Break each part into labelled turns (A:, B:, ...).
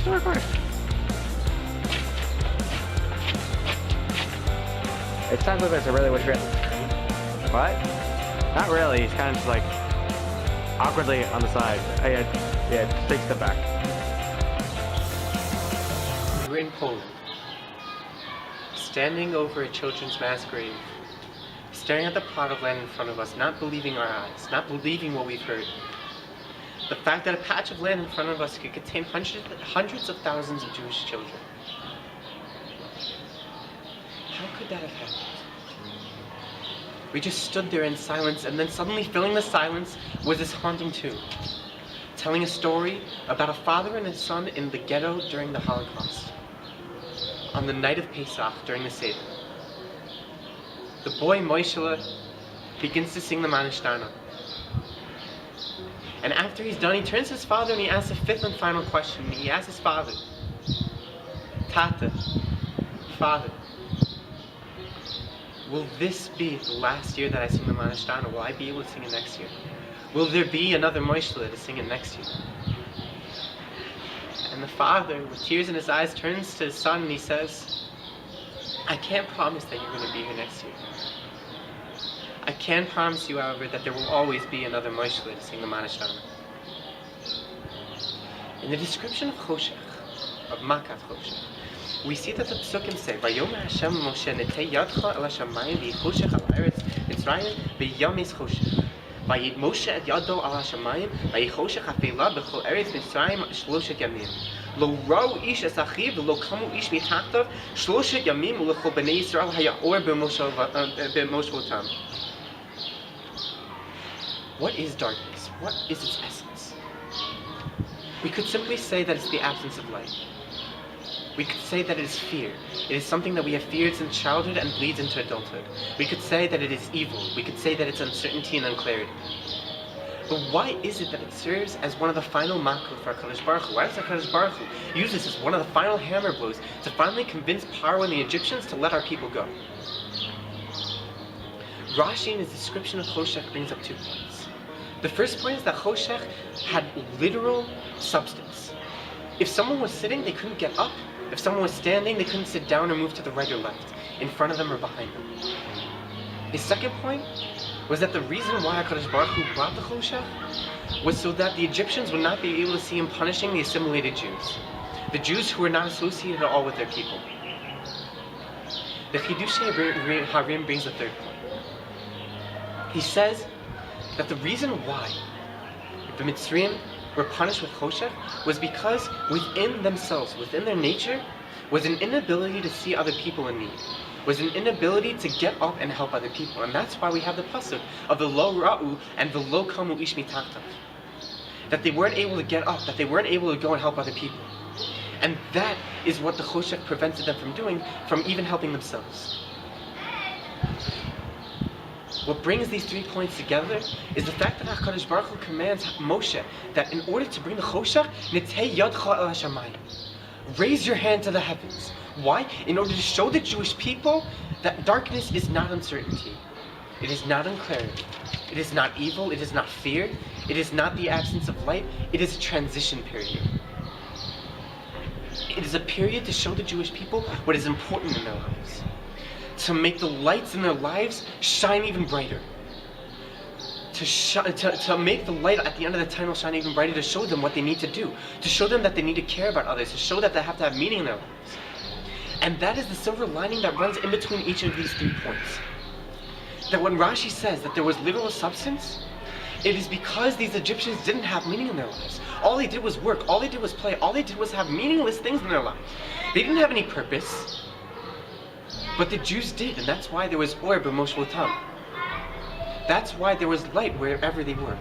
A: still recording. It sounds like there's a really weird. What? Not really. He's kind of just like awkwardly on the side. Yeah, take a step back.
B: We're in Poland, standing over a children's mass grave, staring at the plot of land in front of us, not believing our eyes, not believing what we've heard. The fact that a patch of land in front of us could contain hundreds of thousands of Jewish children. How could that have happened? We just stood there in silence, and then suddenly filling the silence was this haunting tune, telling a story about a father and his son in the ghetto during the Holocaust, on the night of Pesach during the Seder. The boy Moishele begins to sing the Manishtana. And after he's done, he turns to his father and he asks a fifth and final question. He asks his father, Tata, Father, will this be the last year that I sing the Manishtana? Will I be able to sing it next year? Will there be another Moishele to sing it next year? And the father, with tears in his eyes, turns to his son and he says, I can't promise that you're going to be here next year. I can promise you, however, that there will always be another Moishele to sing the Manishtana. In the description of Choshech, of Makat Choshech, we see that the Psukim say, Vayomer Hashem Moshe netei yadcha el hashamayim v'yichoshech al eretz Mitzrayim b'yamis choshech. Vayit Moshe et yado al hashamayim v'yichoshech hafeilah b'chol eretz Mitzrayim shloshet yamim. Lo ra'u ish es achiv v'lo kamu ish mitachtav shloshet yamim u'lechol b'nei Yisrael haya or b'moshotam. What is darkness? What is its essence? We could simply say that it's the absence of light. We could say that it is fear. It is something that we have feared since childhood and bleeds into adulthood. We could say that it is evil. We could say that it's uncertainty and unclarity. But why is it that it serves as one of the final makot for HaKadosh Baruch Hu? Why does HaKadosh Baruch Hu use this as one of the final hammer blows to finally convince Paro and the Egyptians to let our people go? Rashi in his description of Choshech brings up 2 points. The first point is that Choshech had literal substance. If someone was sitting, they couldn't get up. If someone was standing, they couldn't sit down or move to the right or left, in front of them or behind them. His second point was that the reason why HaKadosh Baruch Hu brought the Choshech was so that the Egyptians would not be able to see him punishing the assimilated Jews, the Jews who were not associated at all with their people. The Chidushei Harim brings a third point. He says that the reason why the Mitzrayim were punished with Choshech was because within themselves, within their nature, was an inability to see other people in need, was an inability to get up and help other people. And that's why we have the pasuk of the lo ra'u and the lo kamu ish mitachtav. That they weren't able to get up, that they weren't able to go and help other people. And that is what the Choshech prevented them from doing, from even helping themselves. What brings these 3 points together is the fact that HaKadosh Baruch Hu commands Moshe that in order to bring the Choshech, netei yadcha el hashamayim, raise your hand to the heavens. Why? In order to show the Jewish people that darkness is not uncertainty. It is not unclarity. It is not evil. It is not fear. It is not the absence of light. It is a transition period. It is a period to show the Jewish people what is important in their lives, to make the lights in their lives shine even brighter, to make the light at the end of the tunnel shine even brighter, to show them what they need to do, to show them that they need to care about others, to show that they have to have meaning in their lives. And that is the silver lining that runs in between each of these 3 points. That when Rashi says that there was literal substance, it is because these Egyptians didn't have meaning in their lives. All they did was work, all they did was play, all they did was have meaningless things in their lives. They didn't have any purpose. But the Jews did, and that's why there was or b'moshvotam. That's why there was light wherever they were.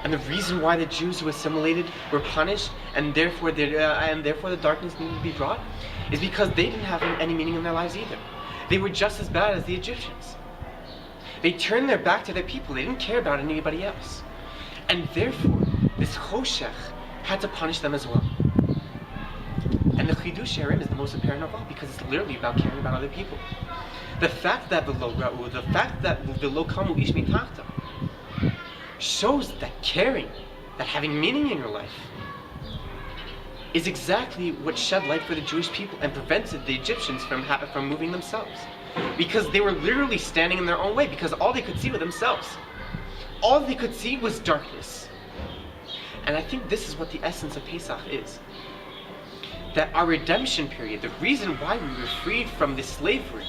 B: And the reason why the Jews who assimilated were punished, and therefore the darkness needed to be brought, is because they didn't have any meaning in their lives either. They were just as bad as the Egyptians. They turned their back to their people. They didn't care about anybody else. And therefore, this Choshech had to punish them as well. And the Chidushei Harim is the most apparent of all, because it's literally about caring about other people. The fact that the lo kamu ish mitachtav shows that caring, that having meaning in your life, is exactly what shed light for the Jewish people and prevented the Egyptians from moving themselves. Because they were literally standing in their own way, because all they could see were themselves. All they could see was darkness. And I think this is what the essence of Pesach is. That our redemption period, the reason why we were freed from this slavery,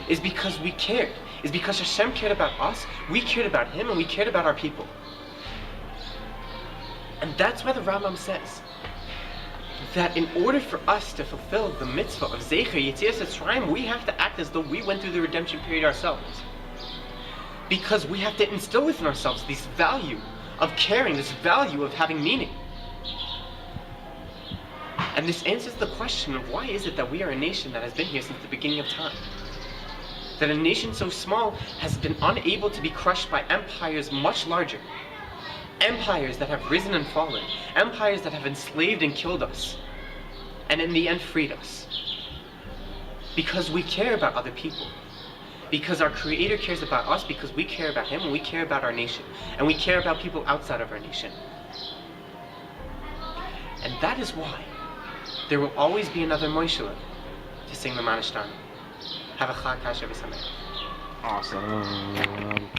B: is because we cared. Is because Hashem cared about us, we cared about Him, and we cared about our people. And that's why the Rambam says that in order for us to fulfill the mitzvah of Zecher Yetzias Mitzrayim, we have to act as though we went through the redemption period ourselves. Because we have to instill within ourselves this value of caring, this value of having meaning. And this answers the question of why is it that we are a nation that has been here since the beginning of time? That a nation so small has been unable to be crushed by empires much larger. Empires that have risen and fallen. Empires that have enslaved and killed us. And in the end freed us. Because we care about other people. Because our Creator cares about us, because we care about Him, and we care about our nation. And we care about people outside of our nation. And that is why there will always be another Moishele to sing the Manashtana. Have a Chag Kasher V'Sameach.
A: Awesome.